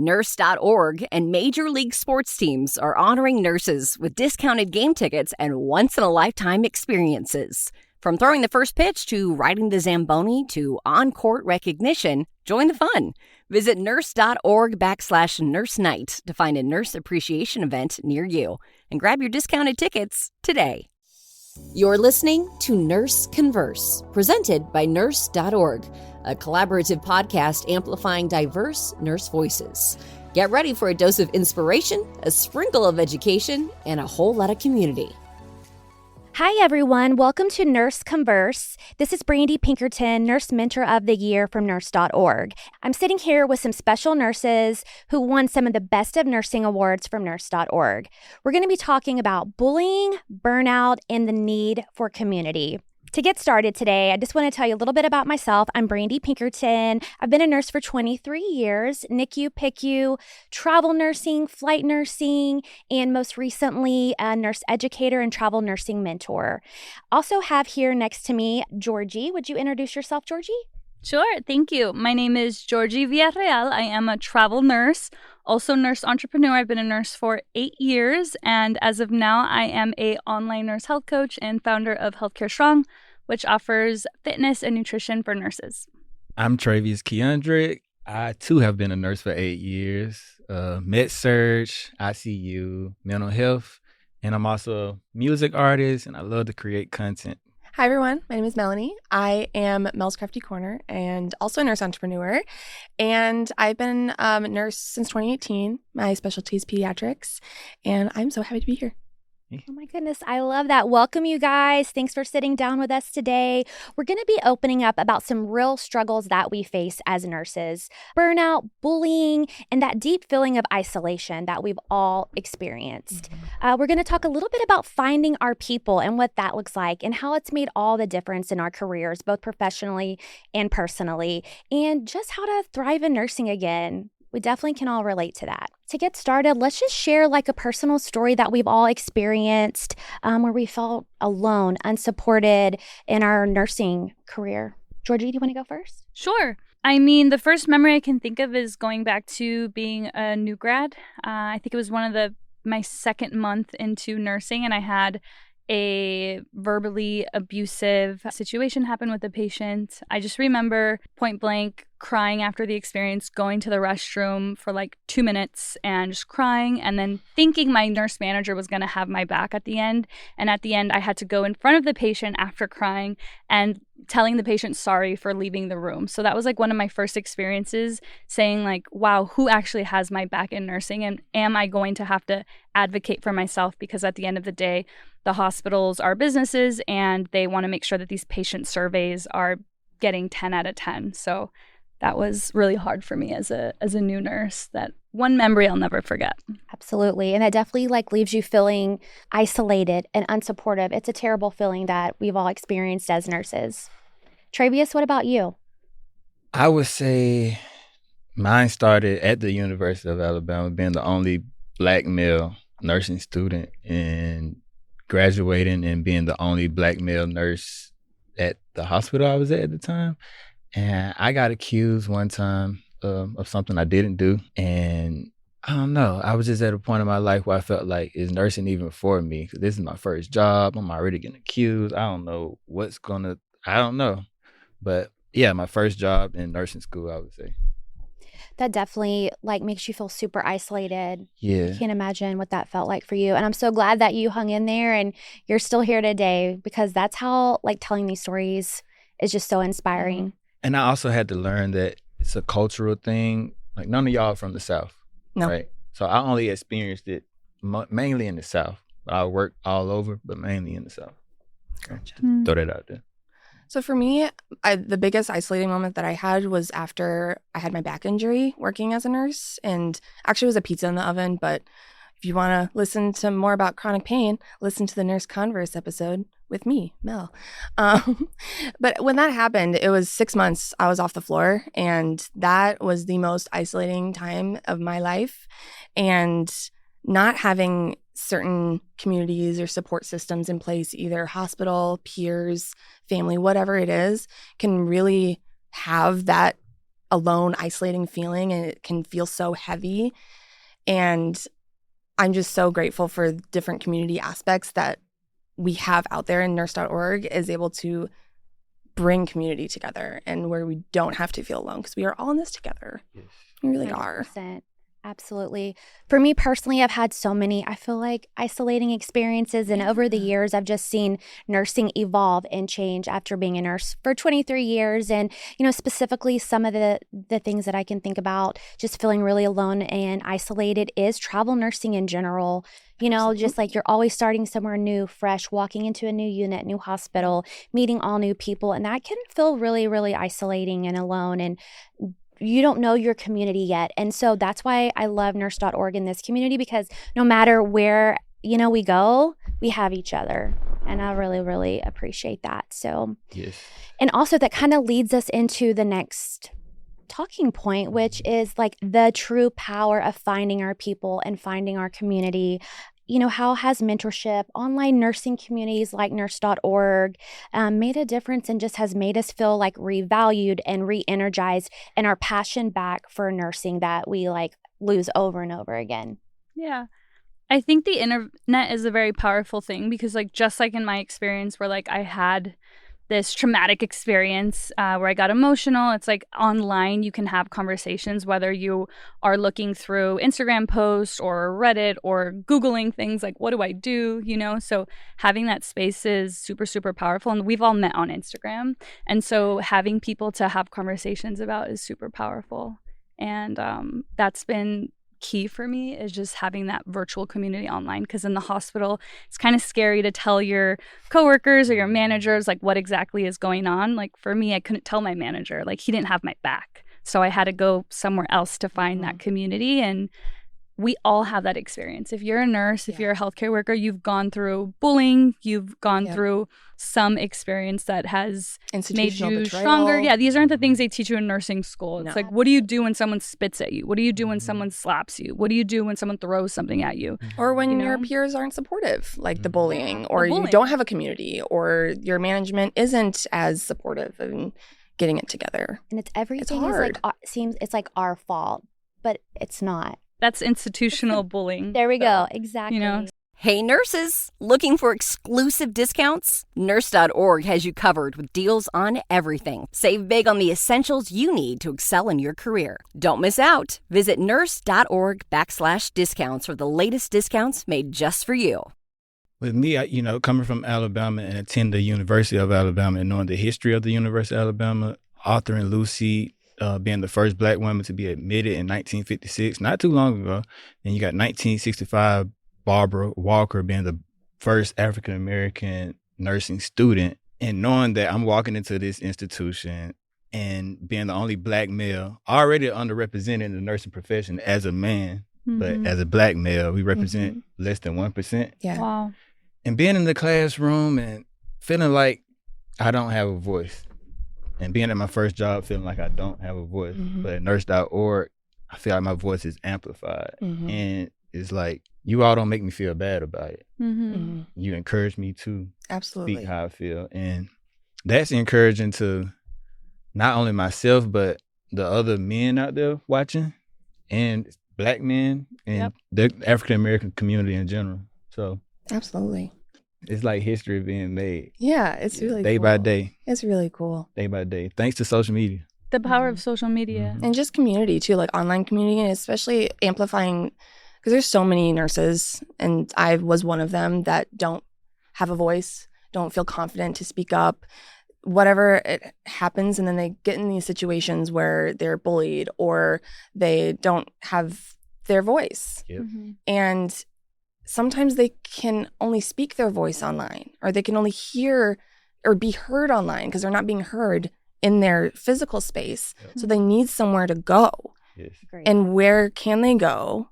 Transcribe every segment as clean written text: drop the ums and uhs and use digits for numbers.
Nurse.org and Major League Sports teams are honoring nurses with discounted game tickets and once-in-a-lifetime experiences. From throwing the first pitch to riding the Zamboni to on-court recognition, join the fun. Visit nurse.org/nurse night to find a nurse appreciation event near you and grab your discounted tickets today. You're listening to Nurse Converse, presented by Nurse.org, a collaborative podcast amplifying diverse nurse voices. Get ready for a dose of inspiration, a sprinkle of education, and a whole lot of community. Hi, everyone. Welcome to Nurse Converse. This is Brandy Pinkerton, Nurse Mentor of the Year from Nurse.org. I'm sitting here with some special nurses who won some of the Best of Nursing awards from Nurse.org. We're going to be talking about bullying, burnout, and the need for community. To get started today, I just want to tell you a little bit about myself. I'm Brandy Pinkerton. I've been a nurse for 23 years, NICU, PICU, travel nursing, flight nursing, and most recently, a nurse educator and travel nursing mentor. Also have here next to me, Georgie. Would you introduce yourself, Georgie? Sure, thank you. My name is Georgie Villarreal. I am a travel nurse, also nurse entrepreneur. I've been a nurse for 8 years, and as of now, I am a online nurse health coach and founder of Healthcare Strong, which offers fitness and nutrition for nurses. I'm Travius Keandric. I, too, have been a nurse for 8 years. Med-surg, ICU, mental health, and I'm also a music artist, and I love to create content. Hi, everyone. My name is Melanie. I am Mel's Crafty Corner and also a nurse entrepreneur. And I've been a nurse since 2018. My specialty is pediatrics, and I'm so happy to be here. Oh my goodness, I love that. Welcome, you guys. Thanks for sitting down with us today. We're going to be opening up about some real struggles that we face as nurses. Burnout, bullying, and that deep feeling of isolation that we've all experienced. We're going to talk a little bit about finding our people and what that looks like and how it's made all the difference in our careers, both professionally and personally, and just how to thrive in nursing again. We definitely can all relate to that. To get started, let's just share like a personal story that we've all experienced where we felt alone, unsupported in our nursing career. Georgie, do you want to go first? Sure. I mean, the first memory I can think of is going back to being a new grad. I think it was my second month into nursing, and I had a verbally abusive situation happen with a patient. I just remember point blank crying after the experience, going to the restroom for like 2 minutes and just crying, and then thinking my nurse manager was going to have my back at the end. And at the end, I had to go in front of the patient after crying and telling the patient sorry for leaving the room. So that was like one of my first experiences saying like, wow, who actually has my back in nursing? And am I going to have to advocate for myself? Because at the end of the day, the hospitals are businesses and they want to make sure that these patient surveys are getting 10 out of 10. So that was really hard for me as a new nurse. That one memory I'll never forget. Absolutely. And that definitely like leaves you feeling isolated and unsupportive. It's a terrible feeling that we've all experienced as nurses. Travius, what about you? I would say mine started at the University of Alabama, being the only Black male nursing student and graduating and being the only Black male nurse at the hospital I was at the time. And I got accused one time of something I didn't do. And I don't know. I was just at a point in my life where I felt like, is nursing even for me? 'Cause this is my first job. I'm already getting accused. I don't know I don't know. But yeah, my first job in nursing school, I would say. That definitely like makes you feel super isolated. Yeah. I can't imagine what that felt like for you. And I'm so glad that you hung in there and you're still here today, because that's how like telling these stories is just so inspiring. And I also had to learn that it's a cultural thing. Like none of y'all are from the South, No. right? So I only experienced it mainly in the South. I worked all over, but mainly in the South. Gotcha. Throw that out there. So for me, the biggest isolating moment that I had was after I had my back injury working as a nurse. And actually it was a pizza in the oven. But if you want to listen to more about chronic pain, listen to the Nurse Converse episode with me, Mel. But when that happened, it was 6 months I was off the floor. And that was the most isolating time of my life. And not having certain communities or support systems in place, either hospital, peers, family, whatever it is, can really have that alone, isolating feeling, and it can feel so heavy. And I'm just so grateful for different community aspects that we have out there, and Nurse.org is able to bring community together, and where we don't have to feel alone, because we are all in this together. Yes. We really are. 100%. Absolutely. For me personally, I've had so many, I feel like, isolating experiences. And over the years, I've just seen nursing evolve and change after being a nurse for 23 years. And, specifically some of the things that I can think about just feeling really alone and isolated is travel nursing in general. Just like you're always starting somewhere new, fresh, walking into a new unit, new hospital, meeting all new people. And that can feel really, really isolating and alone. And you don't know your community yet. And so that's why I love Nurse.org in this community, because no matter where, we go, we have each other. And I really, really appreciate that. So, yes. And also that kind of leads us into the next talking point, which is like the true power of finding our people and finding our community. How has mentorship, online nursing communities like Nurse.org made a difference and just has made us feel like revalued and re-energized, and our passion back for nursing that we like lose over and over again? Yeah. I think the internet is a very powerful thing, because just like in my experience where I had this traumatic experience where I got emotional. It's online you can have conversations, whether you are looking through Instagram posts or Reddit or Googling things like, what do I do? So having that space is super, super powerful. And we've all met on Instagram. And so having people to have conversations about is super powerful. And that's been key for me, is just having that virtual community online, because in the hospital it's kind of scary to tell your coworkers or your managers what exactly is going on. For me, I couldn't tell my manager, he didn't have my back, so I had to go somewhere else to find that community. And we all have that experience. If you're a nurse, if you're a healthcare worker, you've gone through bullying, you've gone through some experience that has made you stronger. Yeah, these aren't the things they teach you in nursing school. It's what do you do when someone spits at you? What do you do when someone slaps you? What do you do when someone throws something at you? Or when your peers aren't supportive, like the bullying, or you don't have a community, or your management isn't as supportive in getting it together. And it's everything it's like our fault, but it's not. That's institutional bullying. There we go. Exactly. Hey, nurses, looking for exclusive discounts? Nurse.org has you covered with deals on everything. Save big on the essentials you need to excel in your career. Don't miss out. Visit nurse.org/discounts for the latest discounts made just for you. With me, coming from Alabama and attending the University of Alabama and knowing the history of the University of Alabama, Arthur and Lucy being the first Black woman to be admitted in 1956, not too long ago. Then you got 1965, Barbara Walker being the first African-American nursing student. And knowing that I'm walking into this institution and being the only Black male, already underrepresented in the nursing profession as a man, but as a Black male, we represent less than 1%. Yeah. Wow. And being in the classroom and feeling like I don't have a voice. And being at my first job feeling like I don't have a voice. But at Nurse.org, I feel like my voice is amplified. And it's like, you all don't make me feel bad about it. You encourage me to speak how I feel. And that's encouraging to not only myself, but the other men out there watching, and Black men, and the African-American community in general. So absolutely. It's like history being made. Yeah, it's really day cool. by day. It's really cool. Day by day. Thanks to social media. The power of social media. And just community too, like online community, and especially amplifying, because there's so many nurses, and I was one of them, that don't have a voice, don't feel confident to speak up, whatever it happens, and then they get in these situations where they're bullied or they don't have their voice. And sometimes they can only speak their voice online, or they can only hear or be heard online because they're not being heard in their physical space. So they need somewhere to go. Great. And where can they go?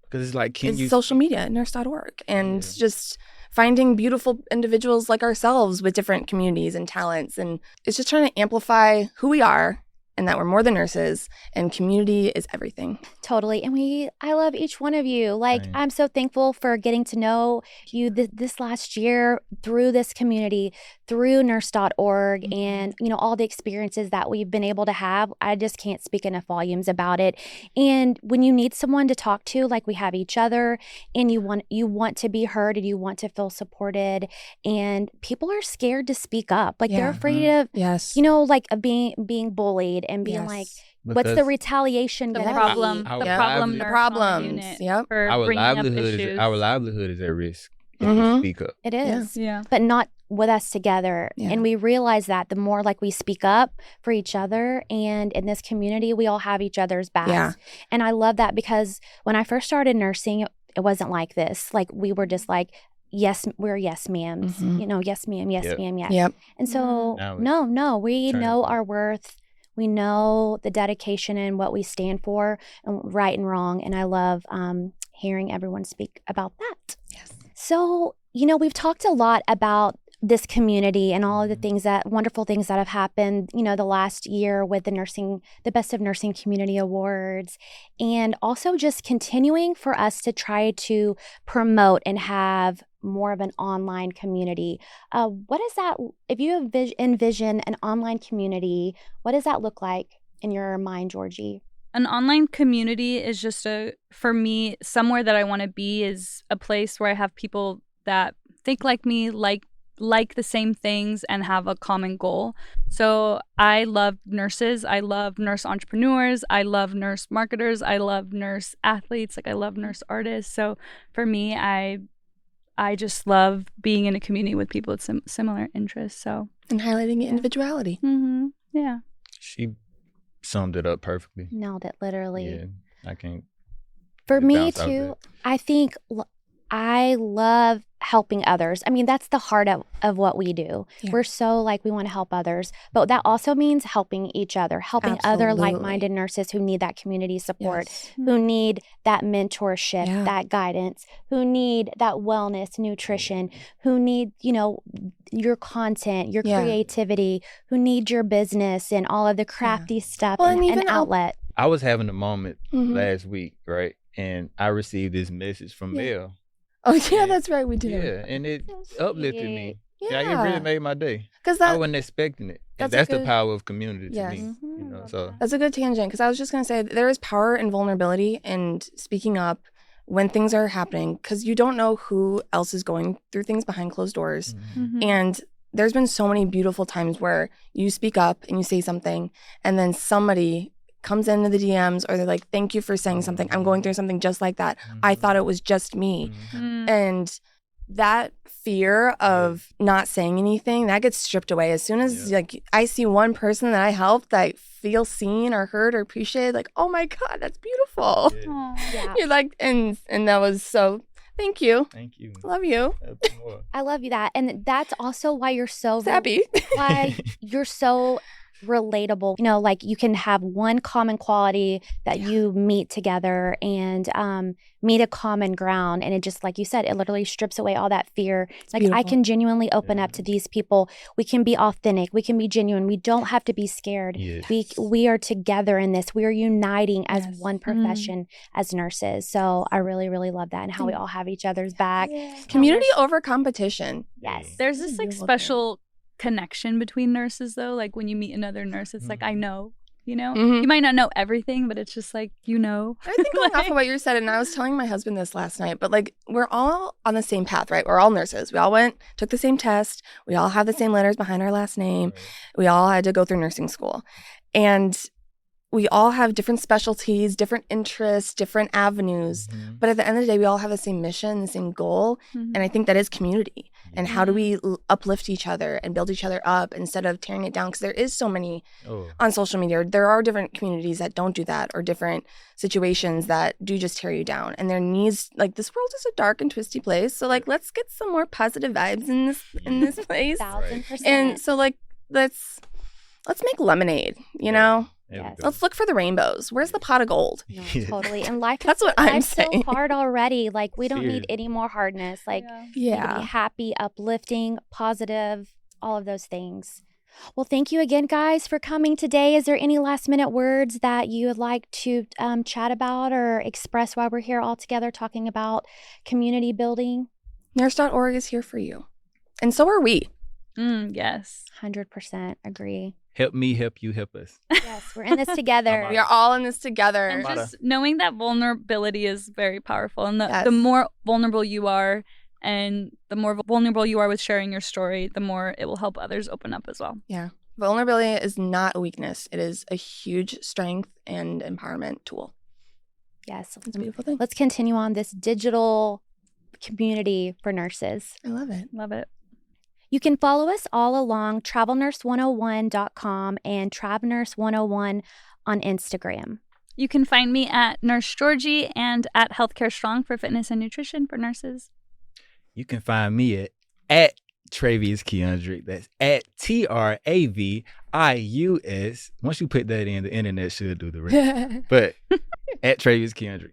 Because it's like, it's social media, Nurse.org, and just finding beautiful individuals like ourselves with different communities and talents. And it's just trying to amplify who we are and that we're more than nurses, and community is everything. Totally. And I love each one of you. Like, Same. I'm so thankful for getting to know you this last year through this community, through Nurse.org, and, all the experiences that we've been able to have. I just can't speak enough volumes about it. And when you need someone to talk to, like we have each other, and you want to be heard and you want to feel supported, and people are scared to speak up. Like, they're afraid of, Yes. like of being bullied and being like, what's the retaliation going to problem? be? The problem. The nurse problems. on the unit Yep. for Our bringing up livelihood issues. is at risk if Mhm. we speak up. It is. Yeah. But not with us together. Yeah. And we realize that the more like we speak up for each other, and in this community, we all have each other's backs. Yeah. And I love that, because when I first started nursing, it wasn't like this. Like, we were just like, yes, we're yes ma'ams, Mhm. yes ma'am, yes Yep. ma'am, yes. Yep. And so, Now it's no, we turning know point. our worth. We know the dedication and what we stand for, and right and wrong. And I love hearing everyone speak about that. Yes. So, we've talked a lot about this community and all of the wonderful things that have happened, the last year with the Best of Nursing Community Awards, and also just continuing for us to try to promote and have more of an online community. What is that? If you envision an online community, what does that look like in your mind, Georgie? An online community is just for me, somewhere that I want to be is a place where I have people that think like me, like the same things, and have a common goal. So I love nurses. I love nurse entrepreneurs. I love nurse marketers. I love nurse athletes. Like, I love nurse artists. So for me, I just love being in a community with people with similar interests. So, And highlighting individuality. yeah. She summed it up perfectly. Nailed it, literally. Yeah, I can't. For just me bounce out too, there. I think I love helping others. I mean, that's the heart of what we do. Yeah. We're so we want to help others, but that also means helping each other, helping other Absolutely. like-minded nurses who need that community support, Yes. who need that mentorship, Yeah. that guidance, who need that wellness, nutrition, who need, your content, your Yeah. creativity, who need your business and all of the crafty stuff, Well, and and an even outlet. I was having a moment Mhm. last week, right? And I received this message from Yeah. Mel. Oh, yeah, that's right. We did. Yeah, and it So uplifted sweet. me. Yeah. It really made my day. Because I wasn't expecting it. And that's a that's the good- power of community to Yes. me. Mhm. You know, Love so that. That's a good tangent, because I was just going to say there is power in vulnerability and speaking up when things are happening, because you don't know who else is going through things behind closed doors. Mhm. And there's been so many beautiful times where you speak up and you say something, and then somebody comes into the DMs, or they're like, thank you for saying something. I'm going through something just like that. I thought it was just me. Mm. And that fear of not saying anything, that gets stripped away as soon as I see one person that I helped that feel seen or heard or appreciated. Like, oh my God, that's beautiful. Aw. Yeah. You're like, and that was so. Thank you. Thank you. Love you. That's more. I love you that. And that's also why you're so Happy. why you're so relatable. You can have one common quality that you meet together and meet a common ground. And it just, like you said, it literally strips away all that fear. Like, I beautiful. can genuinely open up to these people. We can be authentic. We can be genuine. We don't have to be scared. Yes. We are together in this. We are uniting as Yes. one profession as nurses. So I really, really love that, and how we all have each other's back. Community over competition. Yes. There's this Beautiful special connection between nurses, though. Like, when you meet another nurse, it's like, I know, Mhm. you might not know everything, but it's just like, I think going off of what you said, and I was telling my husband this last night, but we're all on the same path, right? We're all nurses. We all took the same test. We all have the same letters behind our last name. We all had to go through nursing school. And we all have different specialties, different interests, different avenues. Mhm. But at the end of the day, we all have the same mission, the same goal. Mhm. And I think that is community. And how do we uplift each other and build each other up instead of tearing it down? Because there is so many Oh, on social media. There are different communities that don't do that, or different situations that do just tear you down. And there needs, this world is a dark and twisty place. So let's get some more positive vibes in this place. 1,000%. And so let's make lemonade, you know? there we Yes. go. Let's look for the rainbows. Where's the pot of gold? No, Yeah. totally. And life That's what I'm life's saying. so hard already. We don't need Seriously. any more hardness. We can be Yeah. happy, uplifting, positive, all of those things. Well, thank you again, guys, for coming today. Is there any last minute words that you would like to chat about or express while we're here all together talking about community building? Nurse.org is here for you. And so are we. Yes. 100% agree. Help me, help you, help us. Yes, we're in this together. We are all in this together. And just knowing that vulnerability is very powerful. And Yes. the more vulnerable you are, and the more vulnerable you are with sharing your story, the more it will help others open up as well. Yeah. Vulnerability is not a weakness. It is a huge strength and empowerment tool. Yes. It's a beautiful thing. Let's continue on this digital community for nurses. I love it. Love it. You can follow us all along travelnurse101.com and travnurse101 on Instagram. You can find me at Nurse Georgie and at Healthcare Strong for fitness and nutrition for nurses. You can find me at Travius Keandric. That's at Travius. Once you put that in, the internet should do the rest. But at Travius Keandric.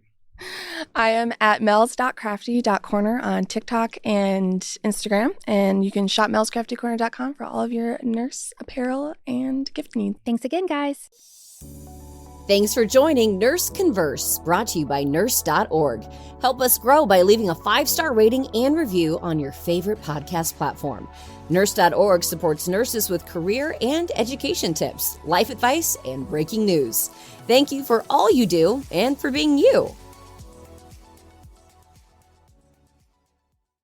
I am at mels.crafty.corner on TikTok and Instagram. And you can shop melscraftycorner.com for all of your nurse apparel and gift needs. Thanks again, guys. Thanks for joining Nurse Converse, brought to you by Nurse.org. Help us grow by leaving a 5-star rating and review on your favorite podcast platform. Nurse.org supports nurses with career and education tips, life advice, and breaking news. Thank you for all you do and for being you.